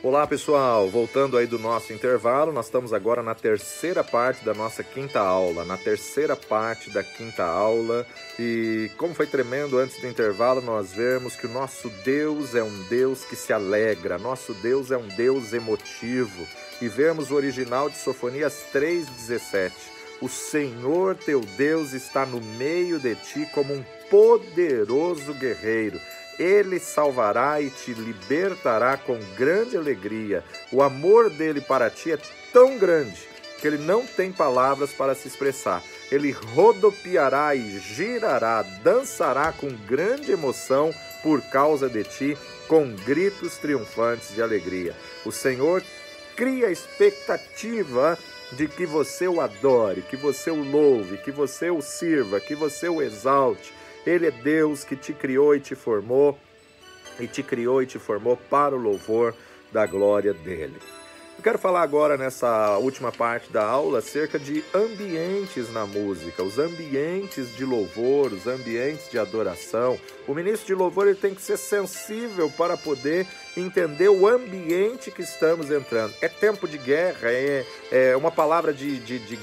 Olá pessoal, voltando aí do nosso intervalo, nós estamos agora na terceira parte da nossa quinta aula, e como foi tremendo antes do intervalo, nós vemos que o nosso Deus é um Deus que se alegra, nosso Deus é um Deus emotivo, e vemos o original de Sofonias 3,17, o Senhor teu Deus está no meio de ti como um poderoso guerreiro. Ele salvará e te libertará com grande alegria. O amor dele para ti é tão grande que ele não tem palavras para se expressar. Ele rodopiará e girará, dançará com grande emoção por causa de ti, com gritos triunfantes de alegria. O Senhor cria expectativa de que você o adore, que você o louve, que você o sirva, que você o exalte. Ele é Deus que te criou e te formou para o louvor da glória dele. Eu quero falar agora nessa última parte da aula acerca de ambientes na música, os ambientes de louvor, os ambientes de adoração. O ministro de louvor ele tem que ser sensível para poder entender o ambiente que estamos entrando. É tempo de guerra, é uma palavra de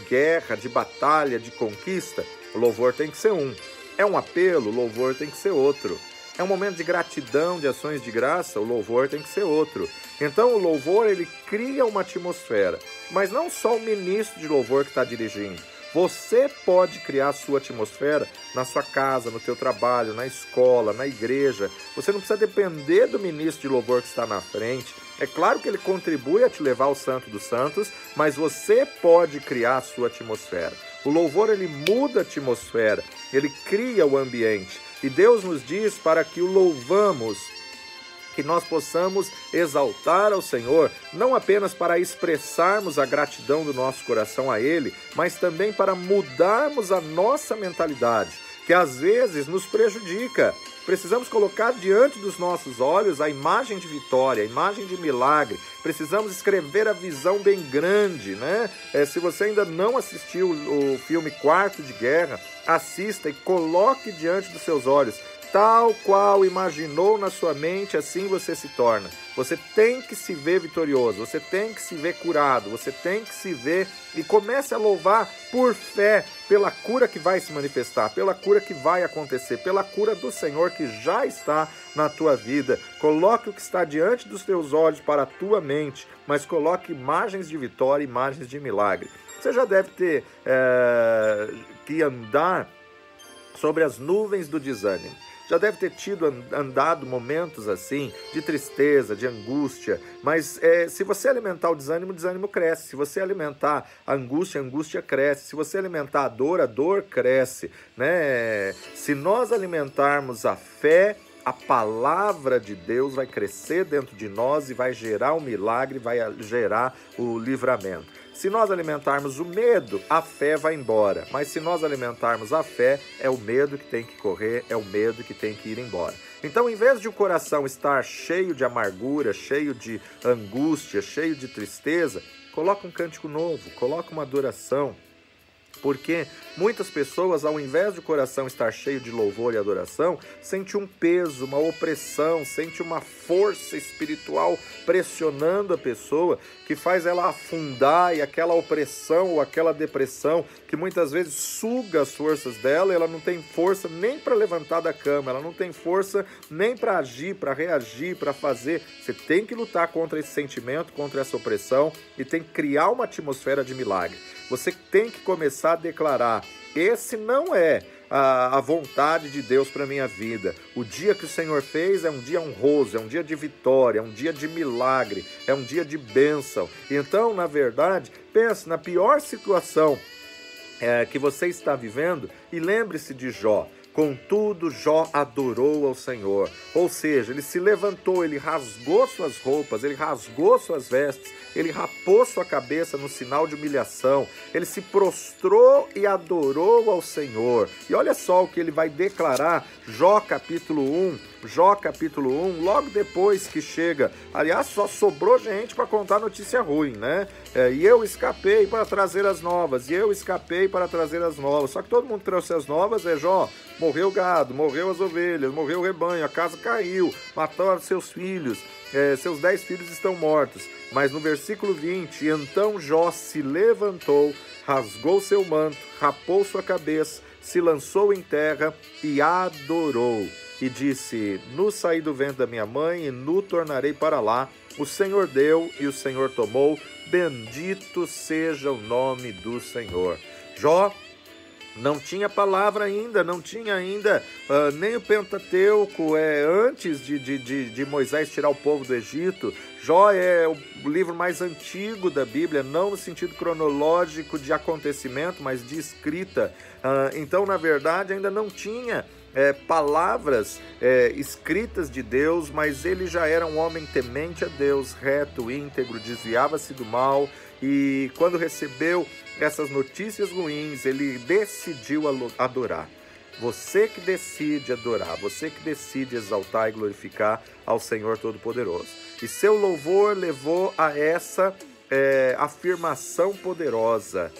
guerra, de batalha, de conquista. O louvor tem que ser um. É um apelo, o louvor tem que ser outro. É um momento de gratidão, de ações de graça, o louvor tem que ser outro. Então o louvor ele cria uma atmosfera, mas não só o ministro de louvor que está dirigindo. Você pode criar a sua atmosfera na sua casa, no teu trabalho, na escola, na igreja. Você não precisa depender do ministro de louvor que está na frente. É claro que ele contribui a te levar ao Santo dos Santos, mas você pode criar a sua atmosfera. O louvor ele muda a atmosfera, ele cria o ambiente. E Deus nos diz para que o louvamos, que nós possamos exaltar ao Senhor, não apenas para expressarmos a gratidão do nosso coração a Ele, mas também para mudarmos a nossa mentalidade, que às vezes nos prejudica. Precisamos colocar diante dos nossos olhos a imagem de vitória, a imagem de milagre. Precisamos escrever a visão bem grande, né? Se você ainda não assistiu o filme Quarto de Guerra, assista e coloque diante dos seus olhos. Tal qual imaginou na sua mente, assim você se torna. Você tem que se ver vitorioso, você tem que se ver curado, você tem que se ver e comece a louvar por fé, pela cura que vai se manifestar, pela cura que vai acontecer, pela cura do Senhor que já está na tua vida. Coloque o que está diante dos teus olhos para a tua mente, mas coloque imagens de vitória, imagens de milagre. Você já deve ter que andar sobre as nuvens do desânimo. Já deve ter andado momentos assim, de tristeza, de angústia, mas se você alimentar o desânimo cresce. Se você alimentar a angústia cresce. Se você alimentar a dor cresce, né? Se nós alimentarmos a fé, a palavra de Deus vai crescer dentro de nós e vai gerar o milagre, vai gerar o livramento. Se nós alimentarmos o medo, a fé vai embora. Mas se nós alimentarmos a fé, é o medo que tem que correr, é o medo que tem que ir embora. Então, em vez de o coração estar cheio de amargura, cheio de angústia, cheio de tristeza, coloca um cântico novo, coloca uma adoração. Porque muitas pessoas, ao invés de o coração estar cheio de louvor e adoração, sente um peso, uma opressão, sente uma força espiritual pressionando a pessoa, que faz ela afundar, e aquela opressão ou aquela depressão, que muitas vezes suga as forças dela, ela não tem força nem para levantar da cama, ela não tem força nem para agir, para reagir, para fazer. Você tem que lutar contra esse sentimento, contra essa opressão, e tem que criar uma atmosfera de milagre. Você tem que começar a declarar: esse não é a vontade de Deus para a minha vida. O dia que o Senhor fez é um dia honroso, é um dia de vitória, é um dia de milagre, é um dia de bênção. Então, na verdade, pense na pior situação que você está vivendo e lembre-se de Jó. Contudo, Jó adorou ao Senhor. Ou seja, ele se levantou, ele rasgou suas roupas, ele rasgou suas vestes, ele rapou sua cabeça no sinal de humilhação, ele se prostrou e adorou ao Senhor. E olha só o que ele vai declarar, Jó capítulo 1, Jó capítulo 1, logo depois que chega, aliás, só sobrou gente para contar notícia ruim, né? E eu escapei para trazer as novas, e eu escapei para trazer as novas. Só que todo mundo trouxe as novas, Jó, morreu o gado, morreu as ovelhas, morreu o rebanho, a casa caiu, mataram seus filhos, seus 10 filhos estão mortos. Mas no versículo 20, então Jó se levantou, rasgou seu manto, rapou sua cabeça, se lançou em terra e adorou. E disse, nu saí do ventre da minha mãe e nu tornarei para lá. O Senhor deu e o Senhor tomou, bendito seja o nome do Senhor. Jó não tinha palavra ainda, não tinha ainda nem o Pentateuco, antes de Moisés tirar o povo do Egito. Jó é o livro mais antigo da Bíblia, não no sentido cronológico de acontecimento, mas de escrita. Então, na verdade, ainda não tinha palavras escritas de Deus, mas ele já era um homem temente a Deus, reto, íntegro, desviava-se do mal, e quando recebeu essas notícias ruins, ele decidiu adorar. Você que decide adorar, você que decide exaltar e glorificar ao Senhor Todo-Poderoso. E seu louvor levou a essa afirmação poderosa.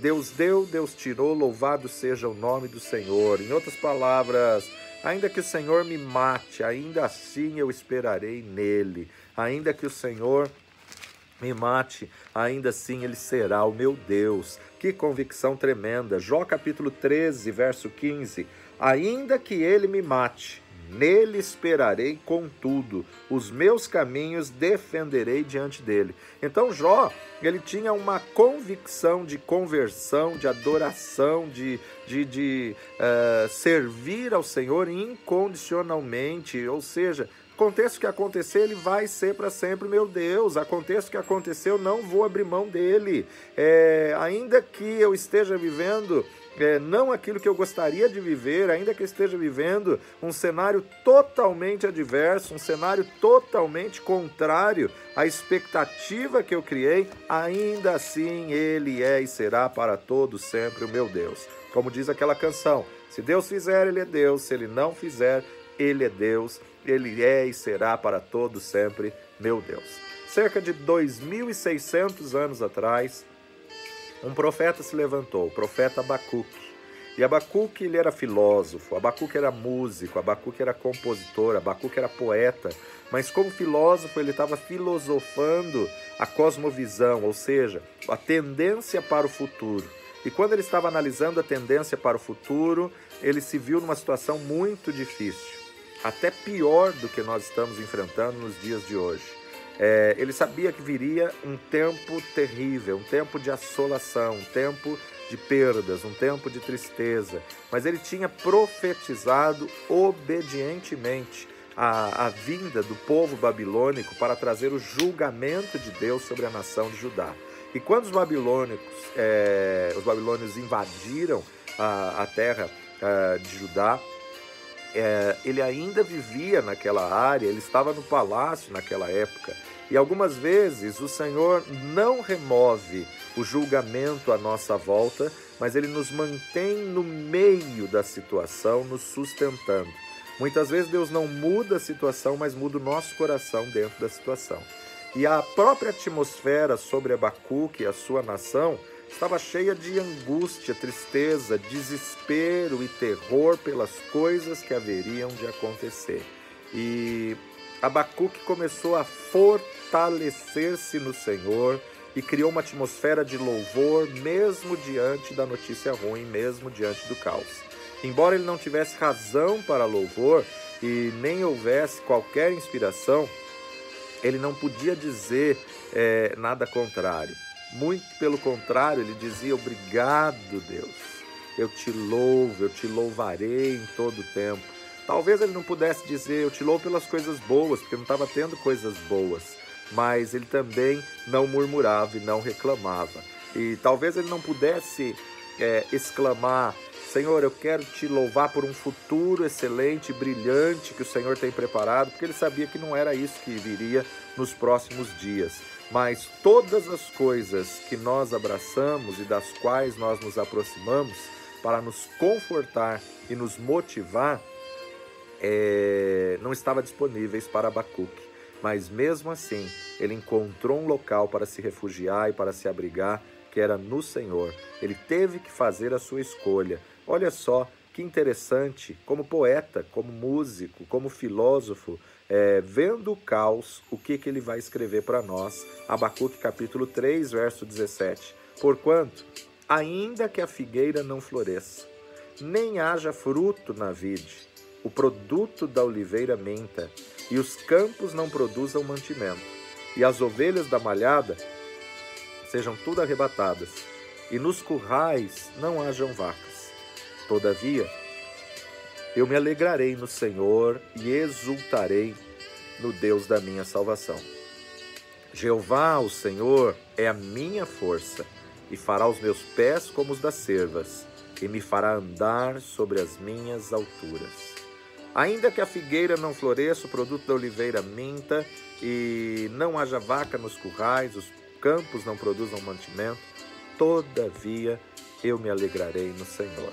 Deus deu, Deus tirou, louvado seja o nome do Senhor. Em outras palavras, ainda que o Senhor me mate, ainda assim eu esperarei nele. Ainda que o Senhor me mate, ainda assim ele será o meu Deus. Que convicção tremenda. Jó capítulo 13, verso 15. Ainda que ele me mate, nele esperarei contudo, os meus caminhos defenderei diante dele. Então Jó, ele tinha uma convicção de conversão, de adoração, de servir ao Senhor incondicionalmente, ou seja, aconteça o que acontecer, ele vai ser para sempre meu Deus. Aconteça o que acontecer, eu não vou abrir mão dele. Ainda que eu esteja vivendo não aquilo que eu gostaria de viver, ainda que eu esteja vivendo um cenário totalmente adverso, um cenário totalmente contrário à expectativa que eu criei, ainda assim ele é e será para todo sempre o meu Deus. Como diz aquela canção, se Deus fizer, ele é Deus, se ele não fizer, ele é Deus, ele é e será para todo sempre meu Deus. Cerca de 2.600 anos atrás, um profeta se levantou, o profeta Abacuque. E Abacuque, ele era filósofo, Abacuque era músico, Abacuque era compositor, Abacuque era poeta, mas como filósofo ele estava filosofando a cosmovisão, ou seja, a tendência para o futuro. E quando ele estava analisando a tendência para o futuro, ele se viu numa situação muito difícil, até pior do que nós estamos enfrentando nos dias de hoje. Ele sabia que viria um tempo terrível, um tempo de assolação, um tempo de perdas, um tempo de tristeza, mas ele tinha profetizado obedientemente a vinda do povo babilônico para trazer o julgamento de Deus sobre a nação de Judá. E quando os babilônios invadiram a terra de Judá, ele ainda vivia naquela área, ele estava no palácio naquela época. E algumas vezes o Senhor não remove o julgamento à nossa volta, mas ele nos mantém no meio da situação, nos sustentando. Muitas vezes Deus não muda a situação, mas muda o nosso coração dentro da situação. E a própria atmosfera sobre Abacuque e a sua nação estava cheia de angústia, tristeza, desespero e terror pelas coisas que haveriam de acontecer. E Abacuque começou a fortalecer-se no Senhor e criou uma atmosfera de louvor, mesmo diante da notícia ruim, mesmo diante do caos. Embora ele não tivesse razão para louvor e nem houvesse qualquer inspiração, ele não podia dizer nada contrário. Muito pelo contrário, ele dizia, obrigado, Deus, eu te louvo, eu te louvarei em todo o tempo. Talvez ele não pudesse dizer, eu te louvo pelas coisas boas, porque não estava tendo coisas boas, mas ele também não murmurava e não reclamava. E talvez ele não pudesse exclamar, Senhor, eu quero te louvar por um futuro excelente, brilhante que o Senhor tem preparado, porque ele sabia que não era isso que viria nos próximos dias. Mas todas as coisas que nós abraçamos e das quais nós nos aproximamos para nos confortar e nos motivar, não estavam disponíveis para Abacuque, mas mesmo assim ele encontrou um local para se refugiar e para se abrigar, que era no Senhor. Ele teve que fazer a sua escolha. Olha só que interessante, como poeta, como músico, como filósofo, vendo o caos, o que ele vai escrever para nós? Abacuque capítulo 3, verso 17. Porquanto, ainda que a figueira não floresça, nem haja fruto na vide, o produto da oliveira minta, e os campos não produzam mantimento, e as ovelhas da malhada sejam tudo arrebatadas, e nos currais não hajam vacas. Todavia, eu me alegrarei no Senhor e exultarei no Deus da minha salvação. Jeová, o Senhor, é a minha força, e fará os meus pés como os das cervas, e me fará andar sobre as minhas alturas. Ainda que a figueira não floresça, o produto da oliveira minta, e não haja vaca nos currais, os campos não produzam mantimento, todavia eu me alegrarei no Senhor.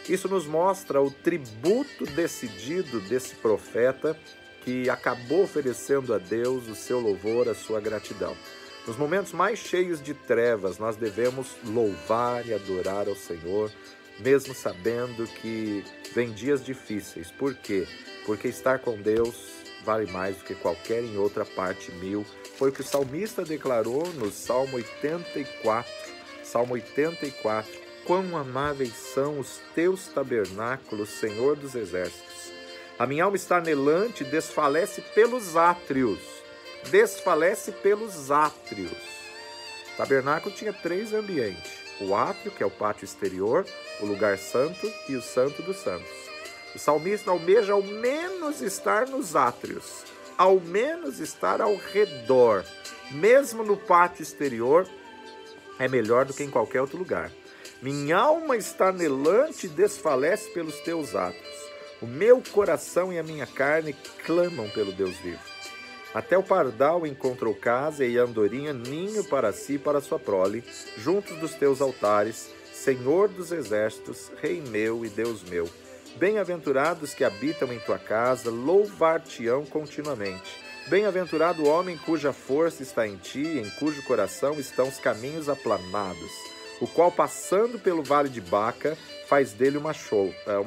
Isso nos mostra o tributo decidido desse profeta que acabou oferecendo a Deus o seu louvor, a sua gratidão. Nos momentos mais cheios de trevas, nós devemos louvar e adorar ao Senhor, mesmo sabendo que vem dias difíceis. Por quê? Porque estar com Deus vale mais do que qualquer em outra parte mil. Foi o que o salmista declarou no Salmo 84. Salmo 84. Quão amáveis são os teus tabernáculos, Senhor dos exércitos. A minha alma está anelante, desfalece pelos átrios. Desfalece pelos átrios. O tabernáculo tinha 3 ambientes. O átrio, que é o pátio exterior, o lugar santo e o santo dos santos. O salmista almeja ao menos estar nos átrios, ao menos estar ao redor. Mesmo no pátio exterior, é melhor do que em qualquer outro lugar. Minha alma está anelante e desfalece pelos teus átrios. O meu coração e a minha carne clamam pelo Deus vivo. Até o pardal encontrou casa e a andorinha ninho para si e para sua prole, juntos dos teus altares, Senhor dos exércitos, Rei meu e Deus meu. Bem-aventurados que habitam em tua casa, louvar-te-ão continuamente. Bem-aventurado o homem cuja força está em ti, em cujo coração estão os caminhos aplanados, o qual, passando pelo vale de Baca, faz dele uma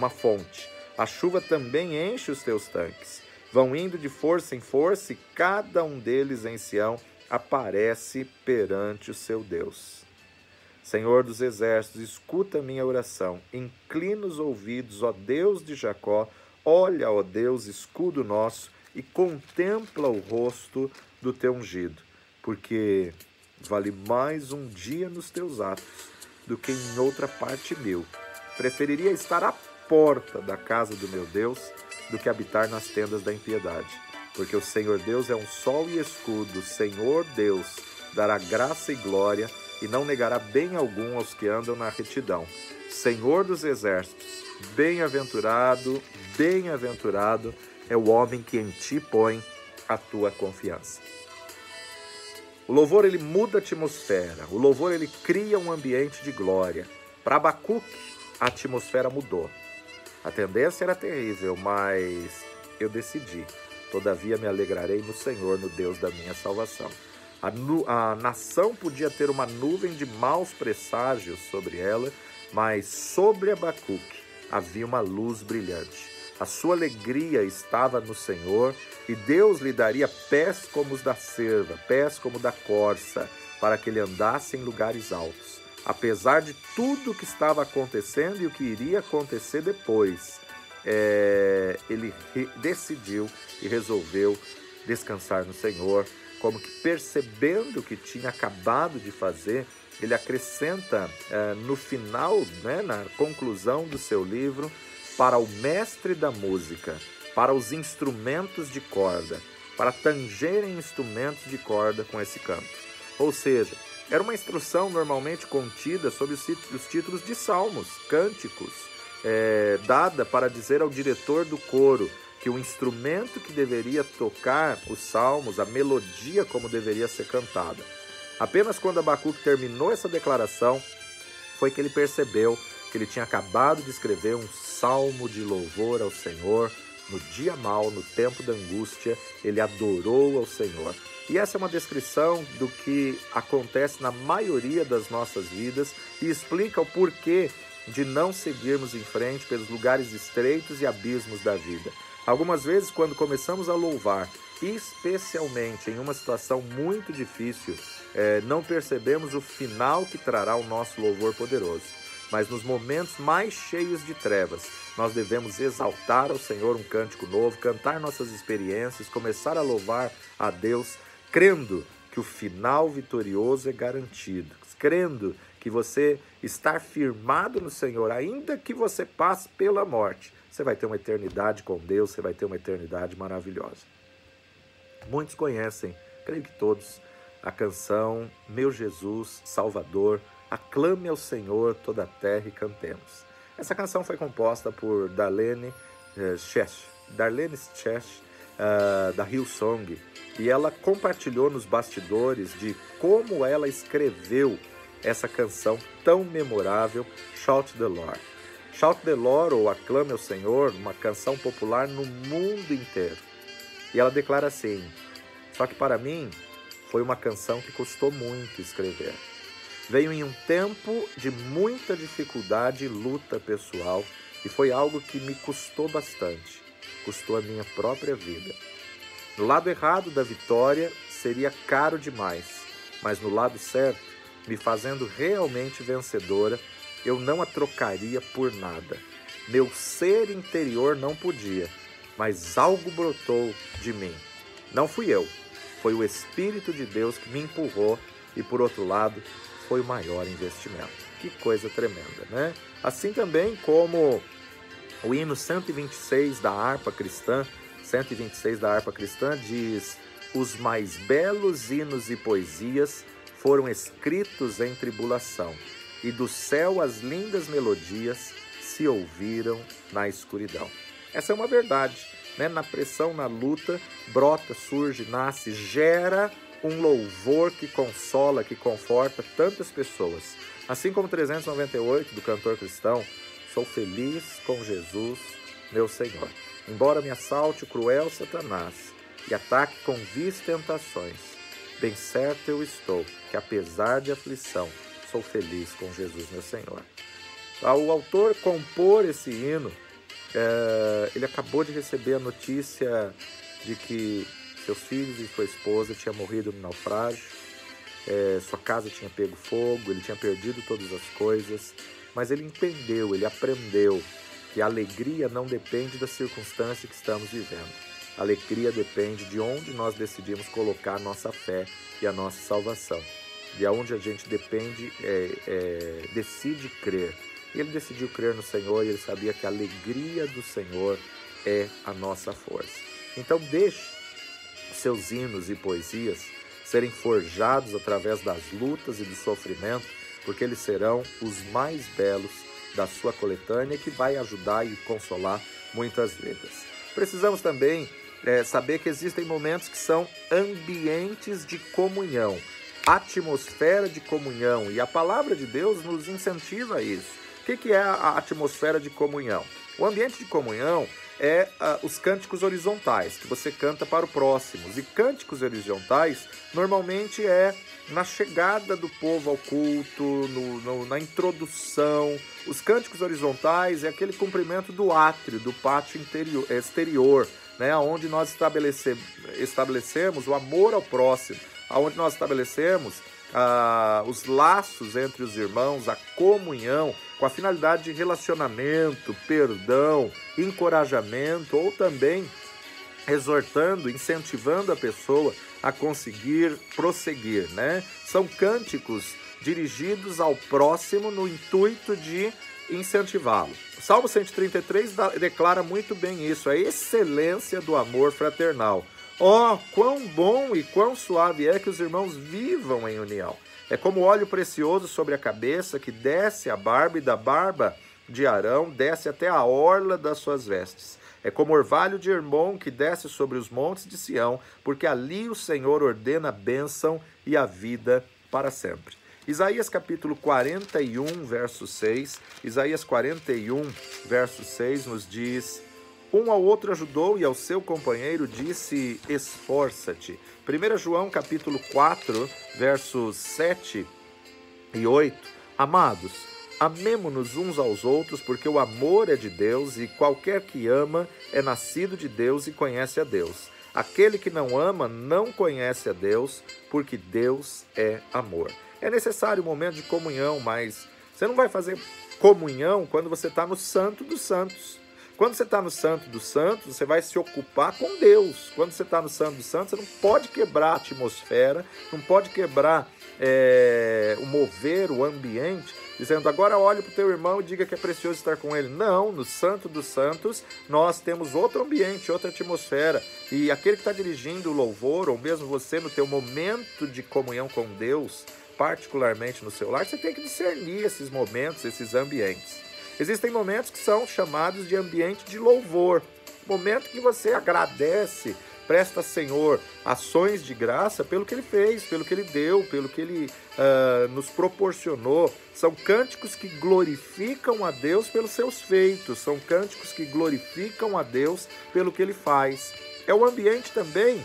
fonte. A chuva também enche os teus tanques. Vão indo de força em força e cada um deles em Sião aparece perante o seu Deus. Senhor dos exércitos, escuta minha oração, inclina os ouvidos, ó Deus de Jacó, olha, ó Deus, escudo nosso, e contempla o rosto do teu ungido, porque vale mais um dia nos teus atos do que em outra parte mil. Preferiria estar à porta da casa do meu Deus do que habitar nas tendas da impiedade. Porque o Senhor Deus é um sol e escudo, o Senhor Deus dará graça e glória e não negará bem algum aos que andam na retidão. Senhor dos exércitos, bem-aventurado, bem-aventurado é o homem que em ti põe a tua confiança. O louvor, ele muda a atmosfera, o louvor, ele cria um ambiente de glória. Para Abacuque, a atmosfera mudou. A tendência era terrível, mas eu decidi. Todavia me alegrarei no Senhor, no Deus da minha salvação. A nação podia ter uma nuvem de maus presságios sobre ela, mas sobre Abacuque havia uma luz brilhante. A sua alegria estava no Senhor, e Deus lhe daria pés como os da cerva, pés como da corça, para que ele andasse em lugares altos. Apesar de tudo o que estava acontecendo e o que iria acontecer depois, ele decidiu e resolveu descansar no Senhor, como que percebendo o que tinha acabado de fazer, ele acrescenta no final, na conclusão do seu livro, para o mestre da música, para os instrumentos de corda, para tangerem instrumentos de corda com esse canto. Ou seja, era uma instrução normalmente contida sobre os títulos de salmos, cânticos, dada para dizer ao diretor do coro que o instrumento que deveria tocar os salmos, a melodia como deveria ser cantada. Apenas quando Abacuque terminou essa declaração, foi que ele percebeu que ele tinha acabado de escrever um salmo de louvor ao Senhor, No dia mau, no tempo da angústia, ele adorou ao Senhor. E essa é uma descrição do que acontece na maioria das nossas vidas e explica o porquê de não seguirmos em frente pelos lugares estreitos e abismos da vida. Algumas vezes, quando começamos a louvar, especialmente em uma situação muito difícil, não percebemos o final que trará o nosso louvor poderoso. Mas nos momentos mais cheios de trevas, nós devemos exaltar ao Senhor um cântico novo, cantar nossas experiências, começar a louvar a Deus, crendo que o final vitorioso é garantido, crendo que você estar firmado no Senhor, ainda que você passe pela morte, você vai ter uma eternidade com Deus, você vai ter uma eternidade maravilhosa. Muitos conhecem, creio que todos, a canção Meu Jesus, Salvador, aclame ao Senhor toda a terra e cantemos. Essa canção foi composta por Darlene Schesch, da Hillsong, e ela compartilhou nos bastidores de como ela escreveu essa canção tão memorável, Shout the Lord. Shout the Lord, ou Aclame ao Senhor, uma canção popular no mundo inteiro. E ela declara assim: só que para mim foi uma canção que custou muito escrever. Veio em um tempo de muita dificuldade e luta pessoal, e foi algo que me custou bastante. Custou a minha própria vida. No lado errado da vitória, seria caro demais, mas no lado certo, me fazendo realmente vencedora, eu não a trocaria por nada. Meu ser interior não podia, mas algo brotou de mim. Não fui eu, foi o Espírito de Deus que me empurrou e, por outro lado, foi o maior investimento. Que coisa tremenda, né? Assim também como o hino 126 da harpa cristã, 126 da harpa cristã diz: os mais belos hinos e poesias foram escritos em tribulação, e do céu as lindas melodias se ouviram na escuridão. Essa é uma verdade, né? Na pressão, na luta, brota, surge, nasce, gera um louvor que consola, que conforta tantas pessoas. Assim como 398 do cantor cristão, sou feliz com Jesus, meu Senhor. Embora me assalte o cruel Satanás e ataque com vis tentações, bem certo eu estou que, apesar de aflição, sou feliz com Jesus, meu Senhor. Ao autor compor esse hino, ele acabou de receber a notícia de que seus filhos e sua esposa tinham morrido no naufrágio, sua casa tinha pego fogo, ele tinha perdido todas as coisas, mas ele entendeu, ele aprendeu que a alegria não depende da circunstância que estamos vivendo. A alegria depende de onde nós decidimos colocar a nossa fé e a nossa salvação, de onde a gente decide crer. Ele decidiu crer no Senhor e ele sabia que a alegria do Senhor é a nossa força. Então deixe seus hinos e poesias serem forjados através das lutas e do sofrimento, porque eles serão os mais belos da sua coletânea, que vai ajudar e consolar muitas vidas. Precisamos também saber que existem momentos que são ambientes de comunhão, atmosfera de comunhão, e a palavra de Deus nos incentiva a isso. O que é a atmosfera de comunhão? O ambiente de comunhão é os cânticos horizontais, que você canta para o próximo. E cânticos horizontais normalmente é na chegada do povo ao culto, na introdução. Os cânticos horizontais é aquele cumprimento do átrio, do pátio exterior, né, onde nós estabelecemos o amor ao próximo, onde nós estabelecemos os laços entre os irmãos, a comunhão, com a finalidade de relacionamento, perdão, encorajamento, ou também exortando, incentivando a pessoa a conseguir prosseguir, né? São cânticos dirigidos ao próximo no intuito de incentivá-lo. O Salmo 133 declara muito bem isso, a excelência do amor fraternal. Oh, quão bom e quão suave é que os irmãos vivam em união. É como óleo precioso sobre a cabeça que desce a barba, e da barba de Arão desce até a orla das suas vestes. É como orvalho de Hermon que desce sobre os montes de Sião, porque ali o Senhor ordena a bênção e a vida para sempre. Isaías capítulo 41, verso 6. Isaías 41, verso 6 nos diz: Um ao outro ajudou e ao seu companheiro disse: esforça-te. 1 João capítulo 4, versos 7 e 8. Amados, amemo-nos uns aos outros, porque o amor é de Deus, e qualquer que ama é nascido de Deus e conhece a Deus. Aquele que não ama não conhece a Deus, porque Deus é amor. É necessário um momento de comunhão, mas você não vai fazer comunhão quando você está no Santo dos Santos. Quando você está no Santo dos Santos, você vai se ocupar com Deus. Quando você está no Santo dos Santos, você não pode quebrar a atmosfera, não pode quebrar o mover, o ambiente, dizendo, agora olhe para o teu irmão e diga que é precioso estar com ele. Não, no Santo dos Santos, nós temos outro ambiente, outra atmosfera. E aquele que está dirigindo o louvor, ou mesmo você no teu momento de comunhão com Deus, particularmente no seu lar, você tem que discernir esses momentos, esses ambientes. Existem momentos que são chamados de ambiente de louvor, momento que você agradece, presta, Senhor, ações de graça pelo que Ele fez, pelo que Ele deu, pelo que Ele nos proporcionou. São cânticos que glorificam a Deus pelos seus feitos, são cânticos que glorificam a Deus pelo que Ele faz. É o ambiente também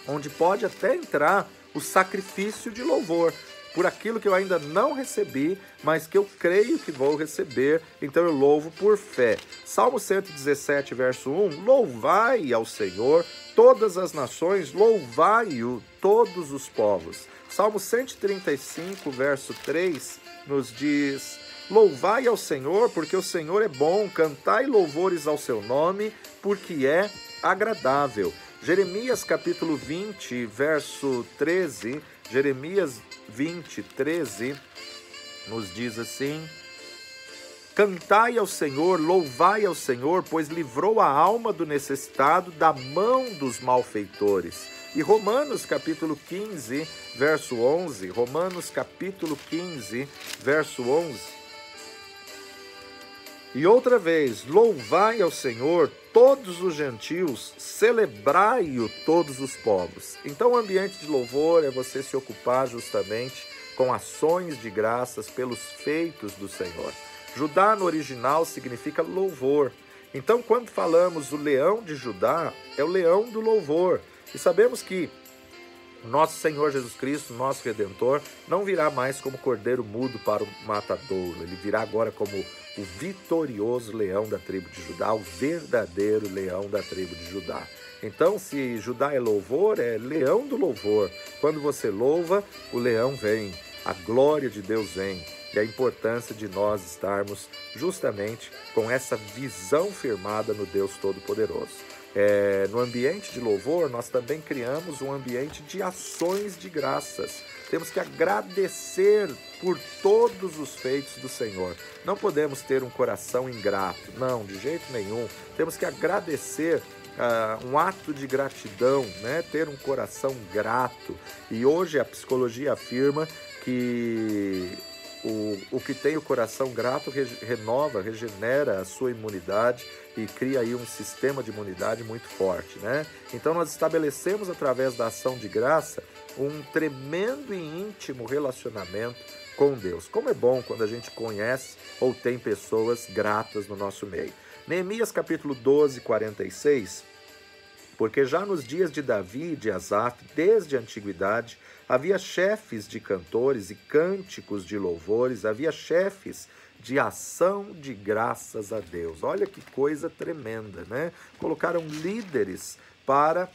onde pode até entrar o sacrifício de louvor, por aquilo que eu ainda não recebi, mas que eu creio que vou receber, então eu louvo por fé. Salmo 117, verso 1, louvai ao Senhor todas as nações, louvai-o todos os povos. Salmo 135, verso 3, nos diz, louvai ao Senhor, porque o Senhor é bom, cantai louvores ao seu nome, porque é agradável. Jeremias capítulo 20, verso 13, Jeremias 20, 13, nos diz assim, cantai ao Senhor, louvai ao Senhor, pois livrou a alma do necessitado da mão dos malfeitores. E Romanos capítulo 15, verso 11, Romanos capítulo 15, verso 11, e outra vez, louvai ao Senhor todos os gentios, celebrai-o todos os povos. Então o ambiente de louvor é você se ocupar justamente com ações de graças pelos feitos do Senhor. Judá no original significa louvor. Então quando falamos o leão de Judá, é o leão do louvor. E sabemos que nosso Senhor Jesus Cristo, nosso Redentor, não virá mais como cordeiro mudo para o matadouro. Ele virá agora como o vitorioso leão da tribo de Judá, o verdadeiro leão da tribo de Judá. Então, se Judá é louvor, é leão do louvor. Quando você louva, o leão vem, a glória de Deus vem. E a importância de nós estarmos justamente com essa visão firmada no Deus Todo-Poderoso. No ambiente de louvor, nós também criamos um ambiente de ações de graças. Temos que agradecer por todos os feitos do Senhor. Não podemos ter um coração ingrato, não, de jeito nenhum. Temos que agradecer, um ato de gratidão, né? Ter um coração grato. E hoje a psicologia afirma que o que tem o coração grato renova, regenera a sua imunidade e cria aí um sistema de imunidade muito forte, né? Então nós estabelecemos através da ação de graça um tremendo e íntimo relacionamento com Deus. Como é bom quando a gente conhece ou tem pessoas gratas no nosso meio. Neemias capítulo 12, 46, porque já nos dias de Davi e de Asaf, desde a antiguidade, havia chefes de cantores e cânticos de louvores, havia chefes de ação de graças a Deus. Olha que coisa tremenda, né? Colocaram líderes para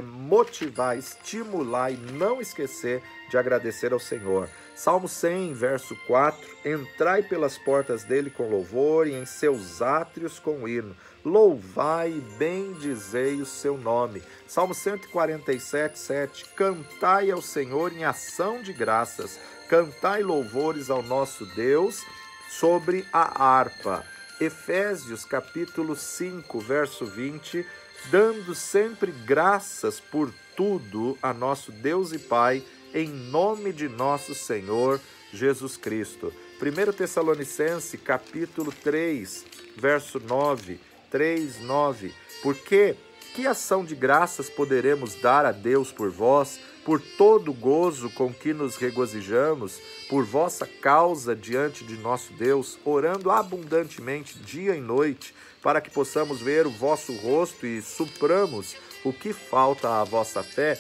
motivar, estimular e não esquecer de agradecer ao Senhor. Salmo 100, verso 4, entrai pelas portas dele com louvor e em seus átrios com hino. Louvai e bendizei o seu nome. Salmo 147, 7, cantai ao Senhor em ação de graças, cantai louvores ao nosso Deus sobre a harpa. Efésios capítulo 5, verso 20, dando sempre graças por tudo a nosso Deus e Pai, em nome de nosso Senhor Jesus Cristo. 1 Tessalonicenses capítulo 3, verso 9, 3, 9, porque que ação de graças poderemos dar a Deus por vós, por todo o gozo com que nos regozijamos, por vossa causa diante de nosso Deus, orando abundantemente dia e noite, para que possamos ver o vosso rosto e supramos o que falta à vossa fé?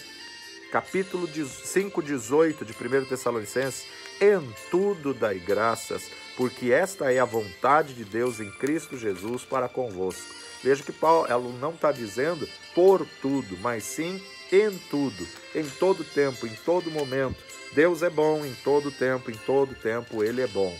Capítulo 5:18 de 1 Tessalonicenses, em tudo dai graças, porque esta é a vontade de Deus em Cristo Jesus para convosco. Veja que Paulo não está dizendo por tudo, mas sim em tudo, em todo tempo, em todo momento. Deus é bom em todo tempo Ele é bom.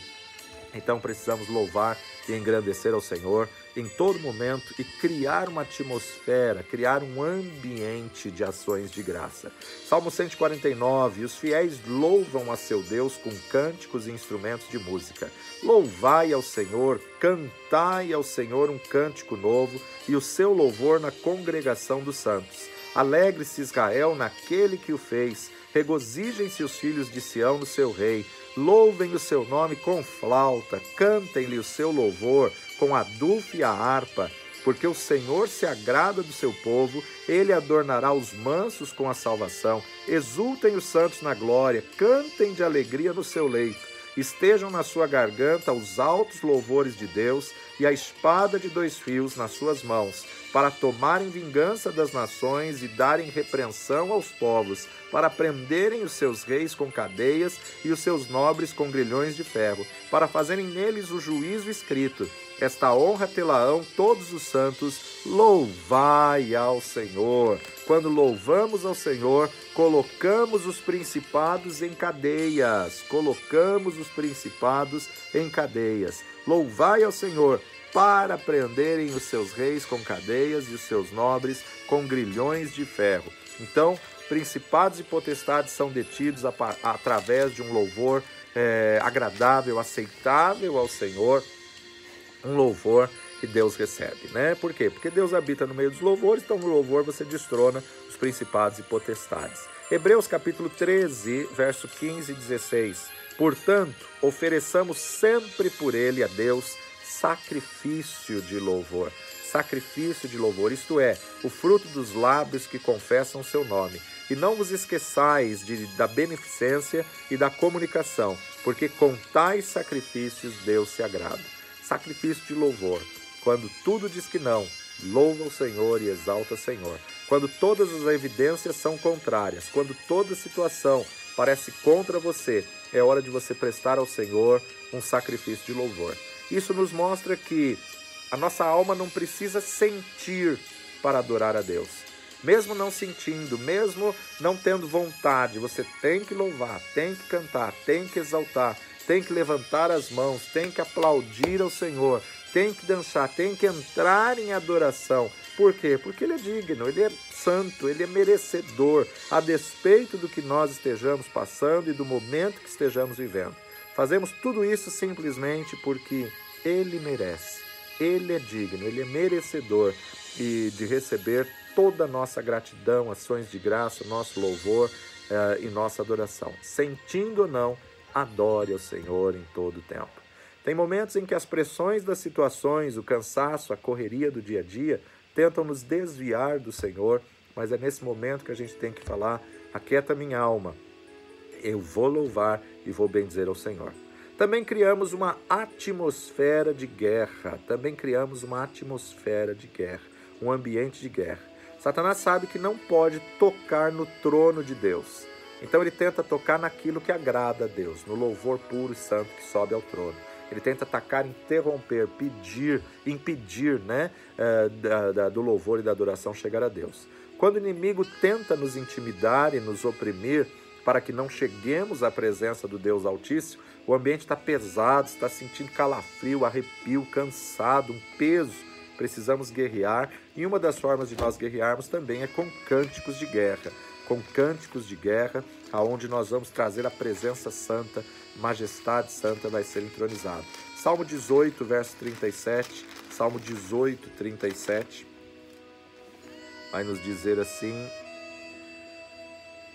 Então precisamos louvar e engrandecer ao Senhor em todo momento e criar uma atmosfera, criar um ambiente de ações de graça. Salmo 149, os fiéis louvam a seu Deus com cânticos e instrumentos de música. Louvai ao Senhor, cantai ao Senhor um cântico novo e o seu louvor na congregação dos santos. Alegre-se Israel naquele que o fez, regozijem-se os filhos de Sião no seu rei. Louvem o seu nome com flauta, cantem-lhe o seu louvor com a adufo e a harpa, porque o Senhor se agrada do seu povo, ele adornará os mansos com a salvação. Exultem os santos na glória, cantem de alegria no seu leito. Estejam na sua garganta os altos louvores de Deus e a espada de 2 fios nas suas mãos, para tomarem vingança das nações e darem repreensão aos povos, para prenderem os seus reis com cadeias e os seus nobres com grilhões de ferro, para fazerem neles o juízo escrito. Esta honra tê-la-ão todos os santos, louvai ao Senhor. Quando louvamos ao Senhor, colocamos os principados em cadeias. Colocamos os principados em cadeias. Louvai ao Senhor, para prenderem os seus reis com cadeias e os seus nobres com grilhões de ferro. Então, principados e potestades são detidos através de um louvor agradável, aceitável ao Senhor, um louvor que Deus recebe, né? Por quê? Porque Deus habita no meio dos louvores, então no louvor você destrona os principados e potestades. Hebreus capítulo 13, verso 15 e 16. Portanto, ofereçamos sempre por ele a Deus sacrifício de louvor. Sacrifício de louvor, isto é, o fruto dos lábios que confessam o seu nome. E não vos esqueçais da beneficência e da comunicação, porque com tais sacrifícios Deus se agrada. Sacrifício de louvor. Quando tudo diz que não, louva o Senhor e exalta o Senhor. Quando todas as evidências são contrárias, quando toda situação parece contra você, é hora de você prestar ao Senhor um sacrifício de louvor. Isso nos mostra que a nossa alma não precisa sentir para adorar a Deus. Mesmo não sentindo, mesmo não tendo vontade, você tem que louvar, tem que cantar, tem que exaltar, tem que levantar as mãos, tem que aplaudir ao Senhor, tem que dançar, tem que entrar em adoração. Por quê? Porque Ele é digno, Ele é santo, Ele é merecedor, a despeito do que nós estejamos passando e do momento que estejamos vivendo. Fazemos tudo isso simplesmente porque Ele merece, Ele é digno, Ele é merecedor de receber toda a nossa gratidão, ações de graça, nosso louvor e nossa adoração. Sentindo ou não, adore ao Senhor em todo o tempo. Tem momentos em que as pressões das situações, o cansaço, a correria do dia a dia tentam nos desviar do Senhor, mas é nesse momento que a gente tem que falar: aquieta minha alma, eu vou louvar e vou bendizer ao Senhor. Também criamos uma atmosfera de guerra, um ambiente de guerra. Satanás sabe que não pode tocar no trono de Deus. Então ele tenta tocar naquilo que agrada a Deus, no louvor puro e santo que sobe ao trono. Ele tenta atacar, interromper, impedir do louvor e da adoração chegar a Deus. Quando o inimigo tenta nos intimidar e nos oprimir para que não cheguemos à presença do Deus Altíssimo, o ambiente está pesado, está sentindo calafrio, arrepio, cansado, um peso. Precisamos guerrear, e uma das formas de nós guerrearmos também é com cânticos de guerra. Com cânticos de guerra, aonde nós vamos trazer a presença santa, majestade santa vai ser entronizada. Salmo 18, verso 37, Salmo 18, 37, vai nos dizer assim: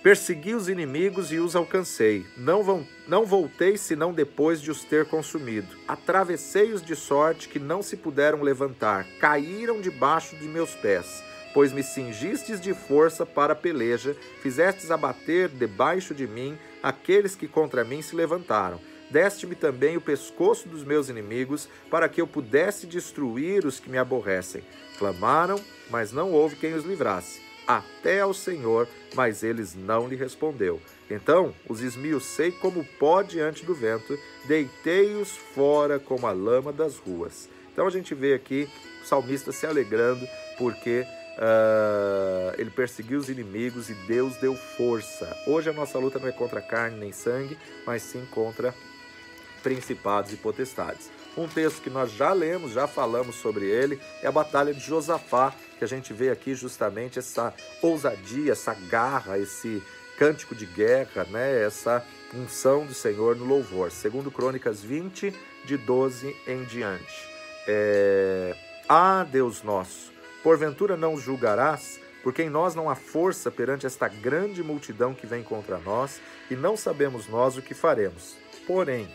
persegui os inimigos e os alcancei, não voltei senão depois de os ter consumido. Atravessei-os de sorte que não se puderam levantar, caíram debaixo de meus pés. pois me cingistes de força para a peleja, fizestes abater debaixo de mim aqueles que contra mim se levantaram. Deste-me também o pescoço dos meus inimigos, para que eu pudesse destruir os que me aborrecem. Clamaram, mas não houve quem os livrasse. Até ao Senhor, mas eles não lhe respondeu. Então os esmiucei como pó diante do vento, deitei-os fora como a lama das ruas. Então a gente vê aqui o salmista se alegrando, porque ele perseguiu os inimigos e Deus deu força. Hoje a nossa luta não é contra carne nem sangue, mas sim contra principados e potestades. Um texto que nós já lemos, já falamos sobre ele, é a Batalha de Josafá, que a gente vê aqui justamente essa ousadia, essa garra, esse cântico de guerra, né? Essa unção do Senhor no louvor. Segundo Crônicas 20, de 12 em diante. Ah, Deus nosso, porventura não os julgarás? Porque em nós não há força perante esta grande multidão que vem contra nós, e não sabemos nós o que faremos. Porém,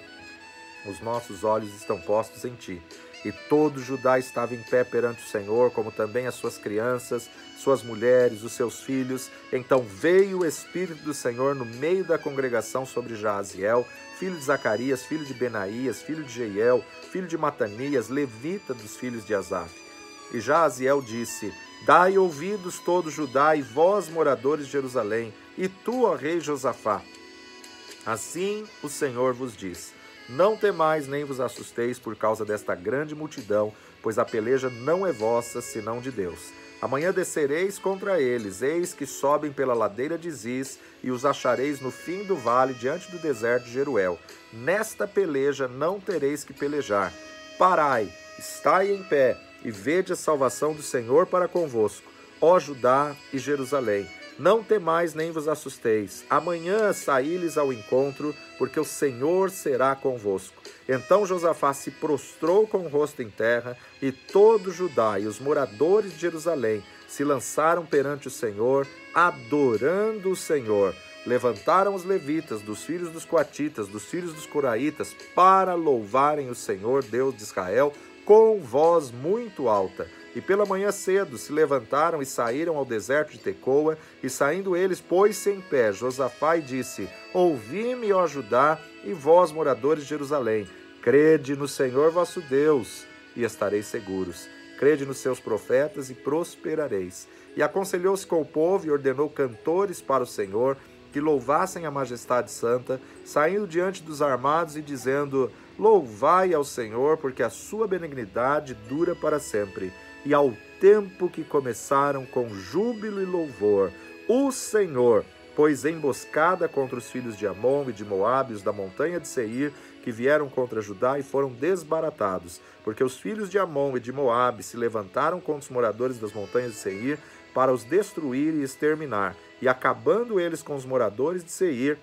os nossos olhos estão postos em ti. E todo Judá estava em pé perante o Senhor, como também as suas crianças, suas mulheres, os seus filhos. Então veio o Espírito do Senhor no meio da congregação sobre Jaaziel, filho de Zacarias, filho de Benaías, filho de Jeiel, filho de Matanias, levita dos filhos de Asaf. E Jaaziel disse: Dai ouvidos todo Judá e vós, moradores de Jerusalém, e tu, ó rei Josafá. Assim o Senhor vos diz: Não temais nem vos assusteis por causa desta grande multidão, pois a peleja não é vossa, senão de Deus. Amanhã descereis contra eles, eis que sobem pela ladeira de Ziz, e os achareis no fim do vale, diante do deserto de Jeruel. Nesta peleja não tereis que pelejar. Parai, estai em pé, e vede a salvação do Senhor para convosco, ó Judá e Jerusalém. Não temais nem vos assusteis. Amanhã saí-lhes ao encontro, porque o Senhor será convosco. Então Josafá se prostrou com o rosto em terra, e todo Judá e os moradores de Jerusalém se lançaram perante o Senhor, adorando o Senhor. Levantaram os levitas, dos filhos dos coatitas, dos filhos dos coraitas, para louvarem o Senhor, Deus de Israel, com voz muito alta. E pela manhã cedo se levantaram e saíram ao deserto de Tecoa, e saindo eles, pôs-se em pé Josafá e disse: Ouvi-me, ó Judá, e vós, moradores de Jerusalém, crede no Senhor vosso Deus, e estareis seguros. Crede nos seus profetas e prosperareis. E aconselhou-se com o povo e ordenou cantores para o Senhor, que louvassem a majestade santa, saindo diante dos armados e dizendo: Louvai ao Senhor, porque a sua benignidade dura para sempre. E ao tempo que começaram com júbilo e louvor, o Senhor pôs emboscada contra os filhos de Amon e de Moabe, os da montanha de Seir, que vieram contra Judá e foram desbaratados, porque os filhos de Amon e de Moabe se levantaram contra os moradores das montanhas de Seir para os destruir e exterminar. E acabando eles com os moradores de Seir,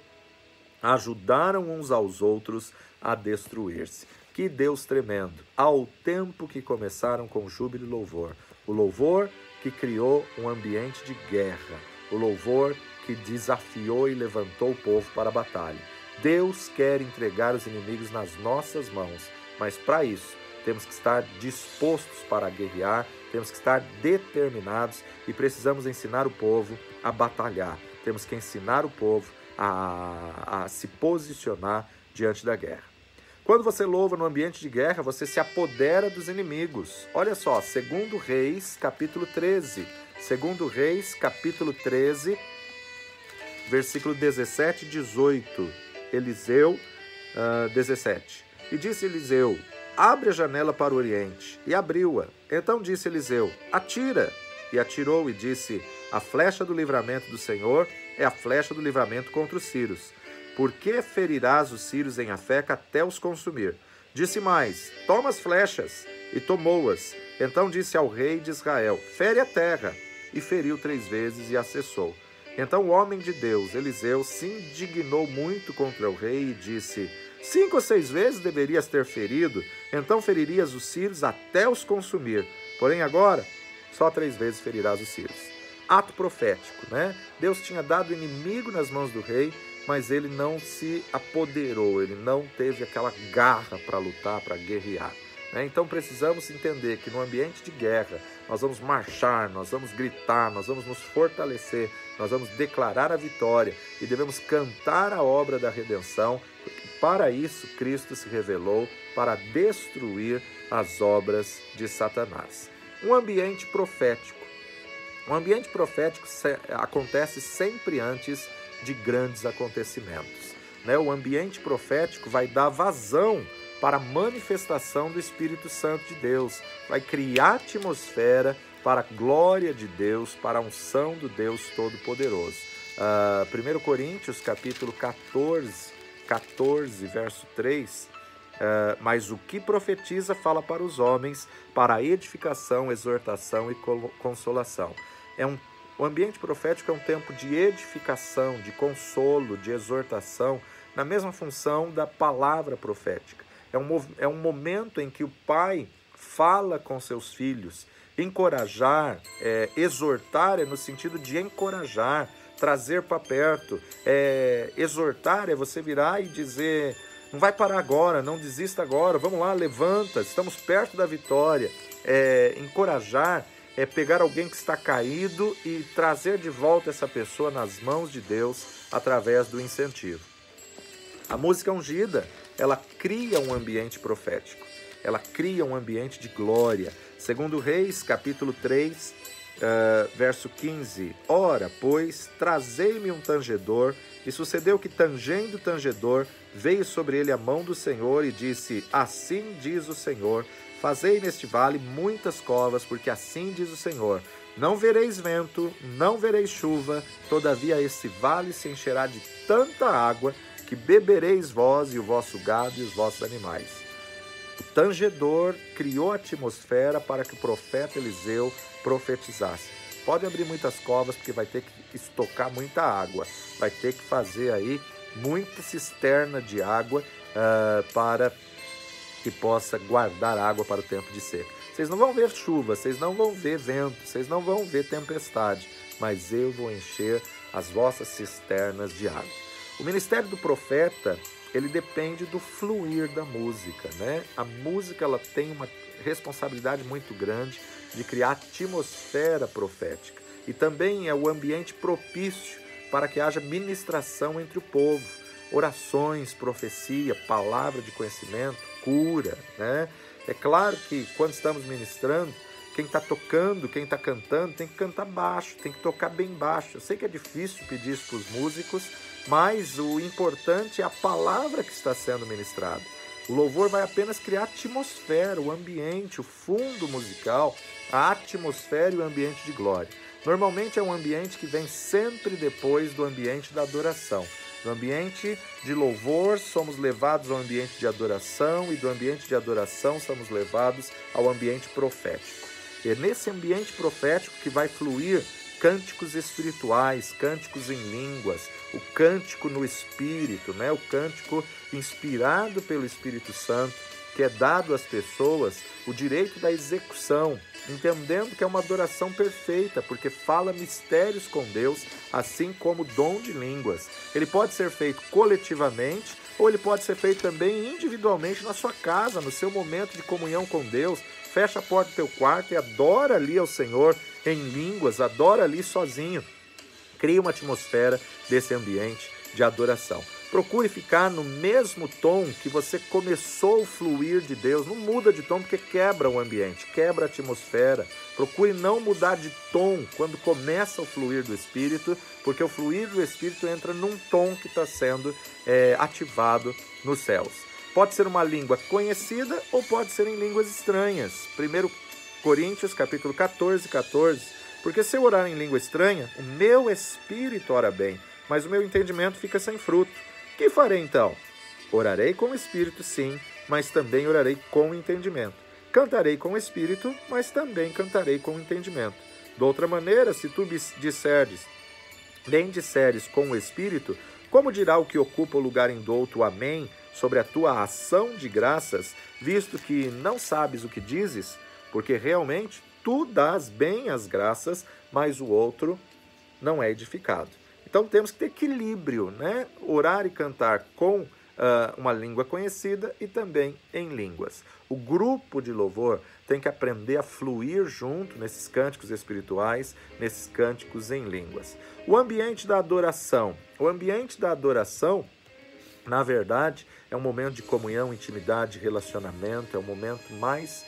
ajudaram uns aos outros a destruir-se. Que Deus tremendo! Ao tempo que começaram com júbilo e louvor. O louvor que criou um ambiente de guerra. O louvor que desafiou e levantou o povo para a batalha. Deus quer entregar os inimigos nas nossas mãos, mas para isso temos que estar dispostos para guerrear, temos que estar determinados e precisamos ensinar o povo a batalhar. Temos que ensinar o povo a se posicionar diante da guerra. Quando você louva no ambiente de guerra, você se apodera dos inimigos. Olha só, 2 Reis, capítulo 13. 2 Reis, capítulo 13, versículo 17 e 18. Eliseu, 17. E disse Eliseu: Abre a janela para o oriente. E abriu-a. Então disse Eliseu: Atira. E atirou e disse: A flecha do livramento do Senhor é a flecha do livramento contra os sírios. Por que ferirás os sírios em Afeca até os consumir? Disse mais: Toma as flechas. E tomou-as. Então disse ao rei de Israel: Fere a terra. E feriu 3 vezes e a cessou. Então o homem de Deus, Eliseu, se indignou muito contra o rei e disse: 5 ou 6 vezes deverias ter ferido, então feririas os sírios até os consumir. Porém agora, só 3 vezes ferirás os sírios. Ato profético, né? Deus tinha dado o inimigo nas mãos do rei, mas ele não se apoderou, ele não teve aquela garra para lutar, para guerrear. né? Então precisamos entender que no ambiente de guerra nós vamos marchar, nós vamos gritar, nós vamos nos fortalecer, nós vamos declarar a vitória e devemos cantar a obra da redenção, porque para isso Cristo se revelou, para destruir as obras de Satanás. Um ambiente profético. Um ambiente profético acontece sempre antes de grandes acontecimentos, né? O ambiente profético vai dar vazão para a manifestação do Espírito Santo de Deus, vai criar atmosfera para a glória de Deus, para a unção do Deus Todo-Poderoso. 1 Coríntios, capítulo 14, verso 3, mas o que profetiza fala para os homens, para a edificação, exortação e consolação. O ambiente profético é um tempo de edificação, de consolo, de exortação, na mesma função da palavra profética. É um momento em que o pai fala com seus filhos. Encorajar, exortar é no sentido de encorajar, trazer para perto. Exortar é você virar e dizer, não vai parar agora, não desista agora, vamos lá, levanta, estamos perto da vitória. Encorajar é pegar alguém que está caído e trazer de volta essa pessoa nas mãos de Deus através do incentivo. A música ungida, ela cria um ambiente profético, ela cria um ambiente de glória. Segundo Reis, capítulo 3, verso 15, ora, pois, trazei-me um tangedor, e sucedeu que, tangendo o tangedor, veio sobre ele a mão do Senhor e disse, assim diz o Senhor, fazei neste vale muitas covas, porque assim diz o Senhor, não vereis vento, não vereis chuva, todavia esse vale se encherá de tanta água, que bebereis vós e o vosso gado e os vossos animais. O tangedor criou a atmosfera para que o profeta Eliseu profetizasse. Pode abrir muitas covas, porque vai ter que estocar muita água, vai ter que fazer aí muita cisterna de água para que possa guardar água para o tempo de seca. Vocês não vão ver chuva, vocês não vão ver vento, vocês não vão ver tempestade, mas eu vou encher as vossas cisternas de água. O ministério do profeta, ele depende do fluir da música, né? A música, ela tem uma responsabilidade muito grande de criar atmosfera profética. E também é o ambiente propício para que haja ministração entre o povo. Orações, profecia, palavra de conhecimento, cura, né? É claro que quando estamos ministrando, quem está tocando, quem está cantando, tem que cantar baixo, tem que tocar bem baixo. Eu sei que é difícil pedir isso para os músicos, mas o importante é a palavra que está sendo ministrada. O louvor vai apenas criar a atmosfera, o ambiente, o fundo musical, a atmosfera e o ambiente de glória. Normalmente é um ambiente que vem sempre depois do ambiente da adoração. Do ambiente de louvor, somos levados ao ambiente de adoração, e do ambiente de adoração somos levados ao ambiente profético. É nesse ambiente profético que vai fluir cânticos espirituais, cânticos em línguas, o cântico no Espírito, né? O cântico inspirado pelo Espírito Santo, que é dado às pessoas o direito da execução, entendendo que é uma adoração perfeita, porque fala mistérios com Deus, assim como o dom de línguas. Ele pode ser feito coletivamente, ou ele pode ser feito também individualmente na sua casa, no seu momento de comunhão com Deus. Fecha a porta do teu quarto e adora ali ao Senhor em línguas, adora ali sozinho. Cria uma atmosfera desse ambiente de adoração. Procure ficar no mesmo tom que você começou o fluir de Deus. Não muda de tom porque quebra o ambiente, quebra a atmosfera. Procure não mudar de tom quando começa o fluir do Espírito, porque o fluir do Espírito entra num tom que está sendo ativado nos céus. Pode ser uma língua conhecida ou pode ser em línguas estranhas. 1 Coríntios, capítulo 14, porque se eu orar em língua estranha, o meu espírito ora bem, mas o meu entendimento fica sem fruto. Que farei então? Orarei com o espírito, sim, mas também orarei com entendimento. Cantarei com o espírito, mas também cantarei com entendimento. De outra maneira, se tu bem disseres com o espírito, como dirá o que ocupa o lugar indouto o amém sobre a tua ação de graças, visto que não sabes o que dizes? Porque realmente tu dás bem as graças, mas o outro não é edificado. Então temos que ter equilíbrio, né? Orar e cantar com uma língua conhecida e também em línguas. O grupo de louvor tem que aprender a fluir junto nesses cânticos espirituais, nesses cânticos em línguas. O ambiente da adoração. O ambiente da adoração, na verdade, é um momento de comunhão, intimidade, relacionamento, é um momento mais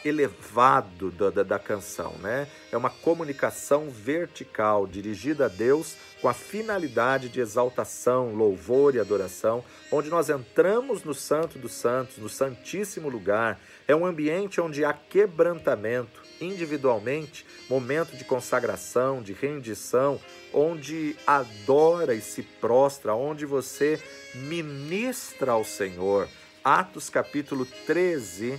elevado da canção, né? É uma comunicação vertical dirigida a Deus com a finalidade de exaltação, louvor e adoração, onde nós entramos no Santo dos Santos, no Santíssimo Lugar. É um ambiente onde há quebrantamento, individualmente, momento de consagração, de rendição, onde adora e se prostra, onde você ministra ao Senhor. Atos capítulo 13,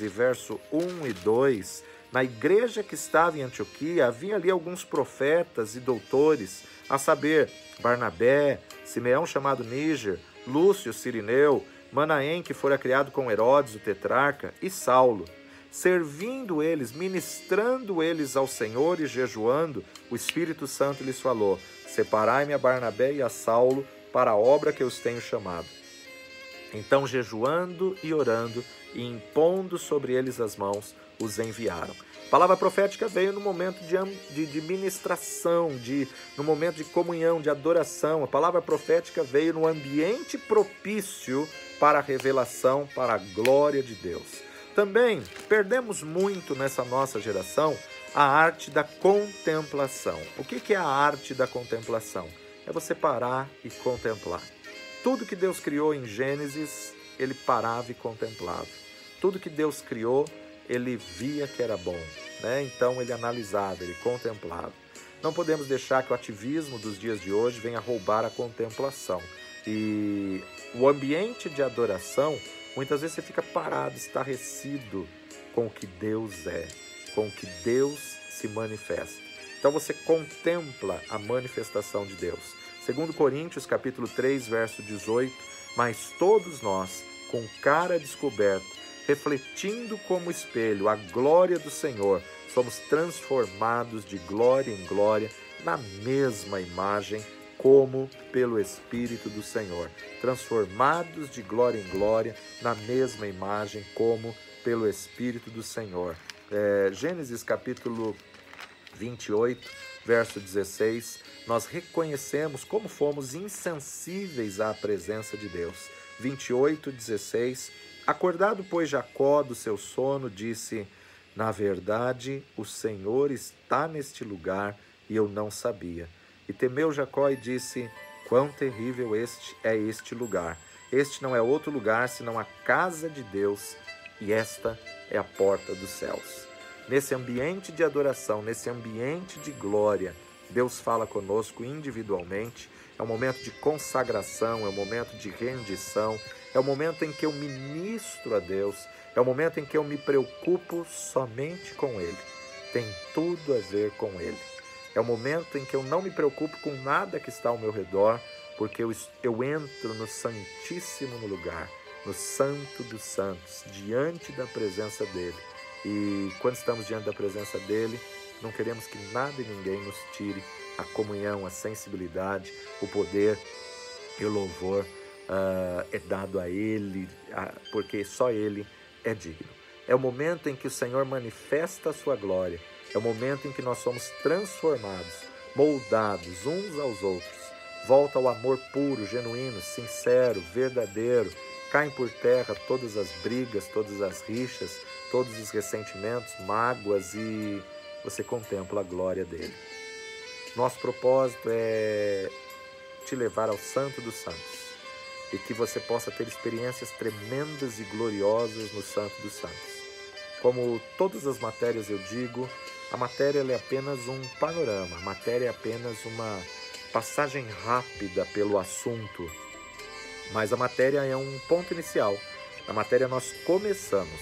verso 1 e 2, na igreja que estava em Antioquia, havia ali alguns profetas e doutores, a saber, Barnabé, Simeão chamado Níger, Lúcio Cirineu, Manaém, que fora criado com Herodes, o tetrarca, e Saulo. Servindo eles, ministrando eles ao Senhor e jejuando, o Espírito Santo lhes falou: separai-me a Barnabé e a Saulo para a obra que eu os tenho chamado. Então, jejuando e orando e impondo sobre eles as mãos, os enviaram. A palavra profética veio no momento de ministração, no momento de comunhão, de adoração. A palavra profética veio no ambiente propício para a revelação, para a glória de Deus. Também perdemos muito nessa nossa geração a arte da contemplação. O que é a arte da contemplação? É você parar e contemplar. Tudo que Deus criou em Gênesis, ele parava e contemplava. Tudo que Deus criou, ele via que era bom, né? Então ele analisava, ele contemplava. Não podemos deixar que o ativismo dos dias de hoje venha roubar a contemplação. E o ambiente de adoração, muitas vezes você fica parado, estarrecido com o que Deus é, com o que Deus se manifesta. Então você contempla a manifestação de Deus. 2 Coríntios, capítulo 3, verso 18, mas todos nós, com cara descoberta, refletindo como espelho a glória do Senhor, somos transformados de glória em glória na mesma imagem, como pelo Espírito do Senhor. Transformados de glória em glória na mesma imagem, como pelo Espírito do Senhor. Gênesis, capítulo 28, verso 16, nós reconhecemos como fomos insensíveis à presença de Deus. 28, 16, acordado, pois, Jacó do seu sono, disse: na verdade, o Senhor está neste lugar e eu não sabia. E temeu Jacó e disse: quão terrível é este lugar. Este não é outro lugar senão a casa de Deus, e esta é a porta dos céus. Nesse ambiente de adoração, nesse ambiente de glória, Deus fala conosco individualmente. É um momento de consagração, é um momento de rendição, é o momento em que eu ministro a Deus, é o momento em que eu me preocupo somente com Ele. Tem tudo a ver com Ele. É o momento em que eu não me preocupo com nada que está ao meu redor, porque eu entro no Santíssimo Lugar, no Santo dos Santos, diante da presença dEle. E quando estamos diante da presença dEle, não queremos que nada e ninguém nos tire a comunhão, a sensibilidade, o poder e o louvor é dado a Ele, porque só Ele é digno. É o momento em que o Senhor manifesta a sua glória. É o momento em que nós somos transformados, moldados uns aos outros. Volta ao amor puro, genuíno, sincero, verdadeiro. Caem por terra todas as brigas, todas as rixas, todos os ressentimentos, mágoas, e você contempla a glória dele. Nosso propósito é te levar ao Santo dos Santos e que você possa ter experiências tremendas e gloriosas no Santo dos Santos. Como todas as matérias eu digo, a matéria é apenas um panorama, a matéria é apenas uma passagem rápida pelo assunto, mas a matéria é um ponto inicial. Na matéria nós começamos,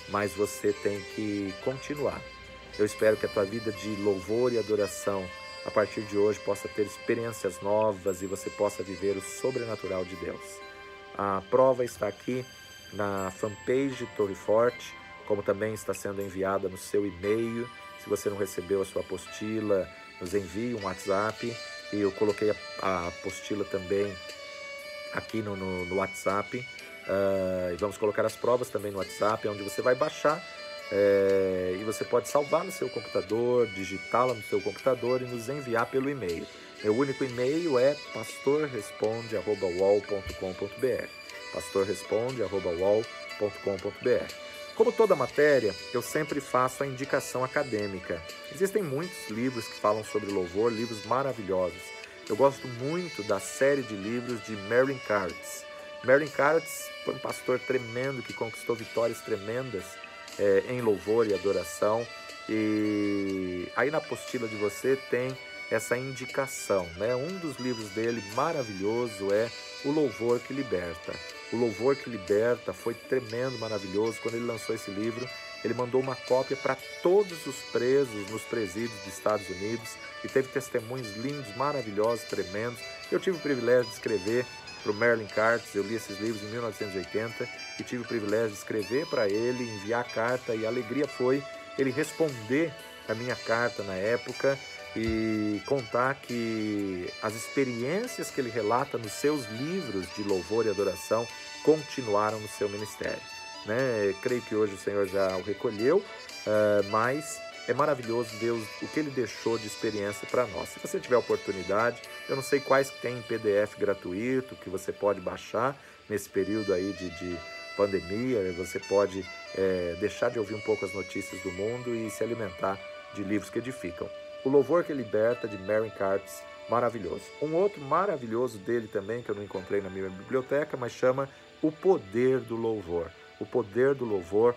mas você tem que continuar. Eu espero que a tua vida de louvor e adoração, a partir de hoje, possa ter experiências novas e você possa viver o sobrenatural de Deus. A prova está aqui na fanpage Torre Forte, como também está sendo enviada no seu e-mail. Se você não recebeu a sua apostila, nos envie um WhatsApp. E eu coloquei a apostila também aqui no WhatsApp. E vamos colocar as provas também no WhatsApp, onde você vai baixar e você pode salvar no seu computador, digitá-la no seu computador e nos enviar pelo e-mail. Meu único e-mail é pastorresponde@uol.com.br. pastorresponde@uol.com.br. Como toda matéria, eu sempre faço a indicação acadêmica. Existem muitos livros que falam sobre louvor, livros maravilhosos. Eu gosto muito da série de livros de Merlin Cairns. Merlin Cairns foi um pastor tremendo que conquistou vitórias tremendas em louvor e adoração. E aí na apostila de você tem essa indicação, né? Um dos livros dele maravilhoso é O Louvor que Liberta. O Louvor que Liberta foi tremendo, maravilhoso. Quando ele lançou esse livro, ele mandou uma cópia para todos os presos nos presídios dos Estados Unidos e teve testemunhos lindos, maravilhosos, tremendos. Eu tive o privilégio de escrever para o Merlin Cairns, eu li esses livros em 1980 e tive o privilégio de escrever para ele, enviar a carta, e a alegria foi ele responder a minha carta na época e contar que as experiências que ele relata nos seus livros de louvor e adoração continuaram no seu ministério, né? Creio que hoje o Senhor já o recolheu, mas é maravilhoso Deus, o que ele deixou de experiência para nós. Se você tiver oportunidade, eu não sei quais que tem em PDF gratuito, que você pode baixar nesse período aí de pandemia, você pode deixar de ouvir um pouco as notícias do mundo e se alimentar de livros que edificam. O Louvor que Liberta, de Merlin Cairns, maravilhoso. Um outro maravilhoso dele também, que eu não encontrei na minha biblioteca, mas chama O Poder do Louvor. O Poder do Louvor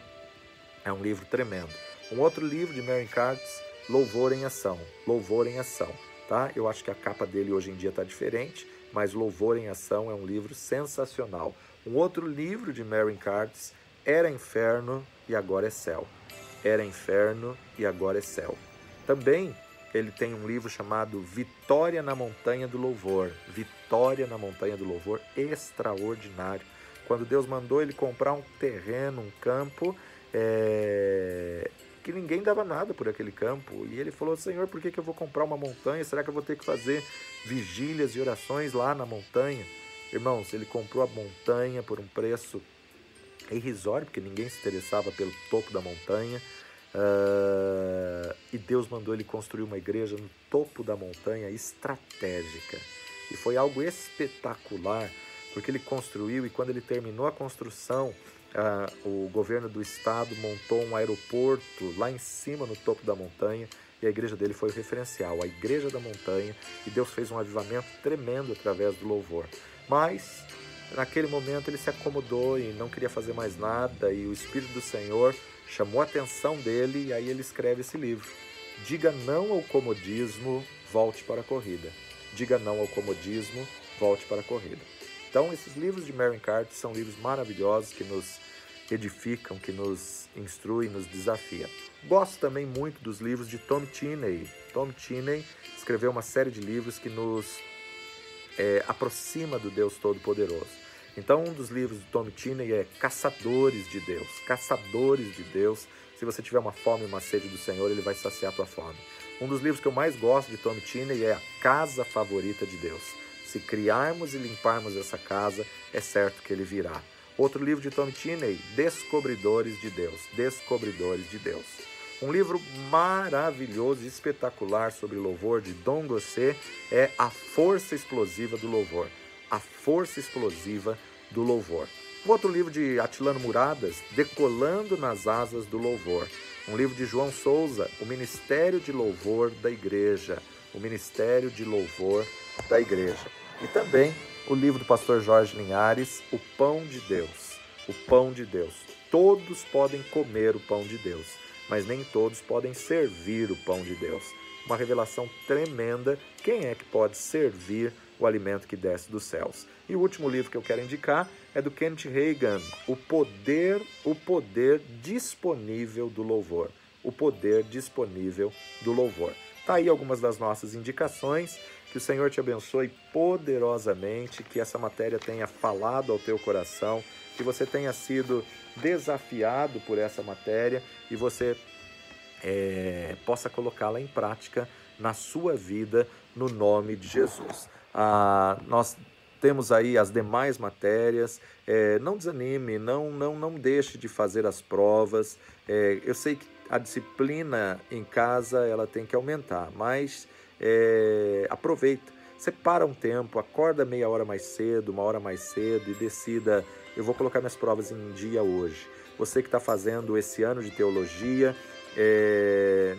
é um livro tremendo. Um outro livro de Merlin Cairns, Louvor em Ação. Louvor em Ação, tá? Eu acho que a capa dele hoje em dia está diferente, mas Louvor em Ação é um livro sensacional. Um outro livro de Merlin Cairns, Era Inferno e Agora é Céu. Era Inferno e Agora é Céu. Também ele tem um livro chamado Vitória na Montanha do Louvor. Vitória na Montanha do Louvor, extraordinário. Quando Deus mandou ele comprar um terreno, um campo, que ninguém dava nada por aquele campo. E ele falou: Senhor, por que eu vou comprar uma montanha? Será que eu vou ter que fazer vigílias e orações lá na montanha? Irmãos, ele comprou a montanha por um preço irrisório, porque ninguém se interessava pelo topo da montanha. E Deus mandou ele construir uma igreja no topo da montanha, estratégica. E foi algo espetacular, porque ele construiu, e quando ele terminou a construção, o governo do estado montou um aeroporto lá em cima, no topo da montanha, e a igreja dele foi o referencial, a Igreja da Montanha, e Deus fez um avivamento tremendo através do louvor. Mas naquele momento ele se acomodou e não queria fazer mais nada, e o Espírito do Senhor chamou a atenção dele, e aí ele escreve esse livro: Diga não ao comodismo, volte para a corrida. Diga não ao comodismo, volte para a corrida. Então, esses livros de Merlin Cairns são livros maravilhosos que nos edificam, que nos instruem, nos desafiam. Gosto também muito dos livros de Tom Cheney. Tom Cheney escreveu uma série de livros que nos aproxima do Deus Todo-Poderoso. Então, um dos livros de Tom Cheney é Caçadores de Deus. Caçadores de Deus. Se você tiver uma fome e uma sede do Senhor, Ele vai saciar a tua fome. Um dos livros que eu mais gosto de Tom Cheney é A Casa Favorita de Deus. Se criarmos e limparmos essa casa, é certo que Ele virá. Outro livro de Tom Cheney, Descobridores de Deus. Descobridores de Deus. Um livro maravilhoso e espetacular sobre louvor de Don Gossé é A Força Explosiva do Louvor. A Força Explosiva do Louvor. Um outro livro de Atilano Muradas, Decolando nas Asas do Louvor. Um livro de João Souza, O Ministério de Louvor da Igreja. O Ministério de Louvor da Igreja. E também o livro do pastor Jorge Linhares, O Pão de Deus. O Pão de Deus. Todos podem comer o pão de Deus, mas nem todos podem servir o pão de Deus. Uma revelação tremenda. Quem é que pode servir o alimento que desce dos céus? E o último livro que eu quero indicar é do Kenneth Hagin, O Poder Disponível do Louvor. O Poder Disponível do Louvor. Tá aí algumas das nossas indicações. Que o Senhor te abençoe poderosamente, que essa matéria tenha falado ao teu coração, que você tenha sido desafiado por essa matéria e você possa colocá-la em prática na sua vida, no nome de Jesus. Nós Temos aí as demais matérias. Não desanime, não deixe de fazer as provas. Eu sei que a disciplina em casa ela tem que aumentar, mas aproveita. Separa um tempo, acorda meia hora mais cedo, uma hora mais cedo e decida, eu vou colocar minhas provas em dia hoje. Você que está fazendo esse ano de teologia,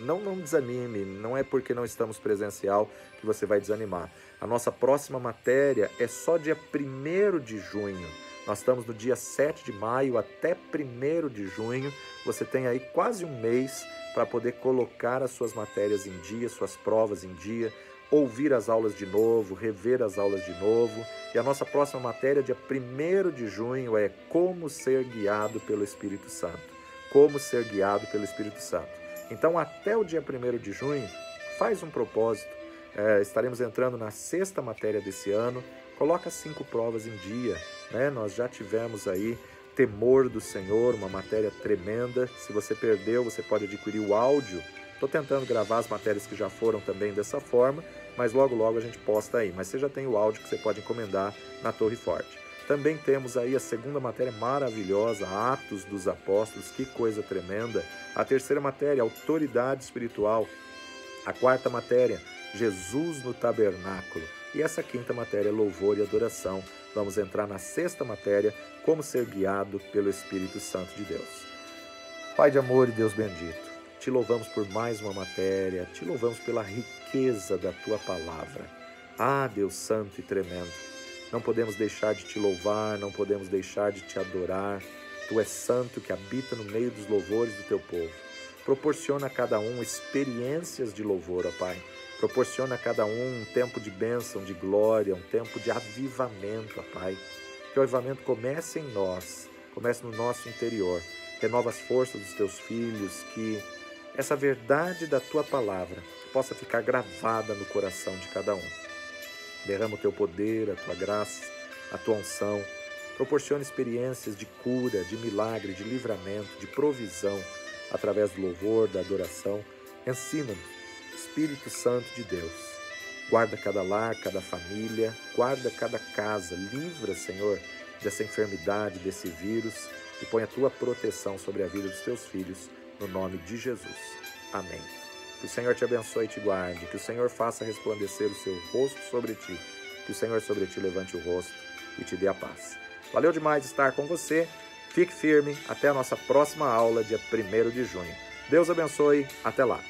não desanime, não é porque não estamos presencial que você vai desanimar. A nossa próxima matéria é só dia 1º de junho. Nós estamos no dia 7 de maio até 1º de junho. Você tem aí quase um mês para poder colocar as suas matérias em dia, suas provas em dia, ouvir as aulas de novo, rever as aulas de novo. E a nossa próxima matéria, dia 1º de junho, é Como Ser Guiado pelo Espírito Santo. Como ser guiado pelo Espírito Santo. Então, até o dia 1º de junho, faz um propósito. Estaremos entrando na 6ª matéria desse ano. Coloca 5 provas em dia, né? Nós já tivemos aí Temor do Senhor, uma matéria tremenda. Se você perdeu, você pode adquirir o áudio. Estou tentando gravar as matérias que já foram também dessa forma, mas logo a gente posta aí. Mas você já tem o áudio que você pode encomendar na Torre Forte. Também temos aí a 2ª matéria maravilhosa, Atos dos Apóstolos, que coisa tremenda. A 3ª matéria, Autoridade Espiritual. A 4ª matéria, Jesus no Tabernáculo. E essa 5ª matéria, Louvor e Adoração. Vamos entrar na 6ª matéria, Como Ser Guiado pelo Espírito Santo de Deus. Pai de amor e Deus bendito, te louvamos por mais uma matéria, te louvamos pela riqueza da Tua Palavra. Ah, Deus Santo e tremendo, não podemos deixar de Te louvar, não podemos deixar de Te adorar. Tu és santo que habita no meio dos louvores do Teu povo. Proporciona a cada um experiências de louvor, ó Pai. Proporciona a cada um tempo de bênção, de glória, um tempo de avivamento, ó Pai. Que o avivamento comece em nós, comece no nosso interior. Renova as forças dos Teus filhos, que essa verdade da Tua Palavra possa ficar gravada no coração de cada um. Derrama o Teu poder, a Tua graça, a Tua unção. Proporciona experiências de cura, de milagre, de livramento, de provisão, através do louvor, da adoração. Ensina-nos, Espírito Santo de Deus. Guarda cada lar, cada família, guarda cada casa. Livra, Senhor, dessa enfermidade, desse vírus, e põe a Tua proteção sobre a vida dos Teus filhos, no nome de Jesus. Amém. Que o Senhor te abençoe e te guarde, que o Senhor faça resplandecer o seu rosto sobre ti, que o Senhor sobre ti levante o rosto e te dê a paz. Valeu demais estar com você. Fique firme. Até a nossa próxima aula, dia 1º de junho. Deus abençoe. Até lá.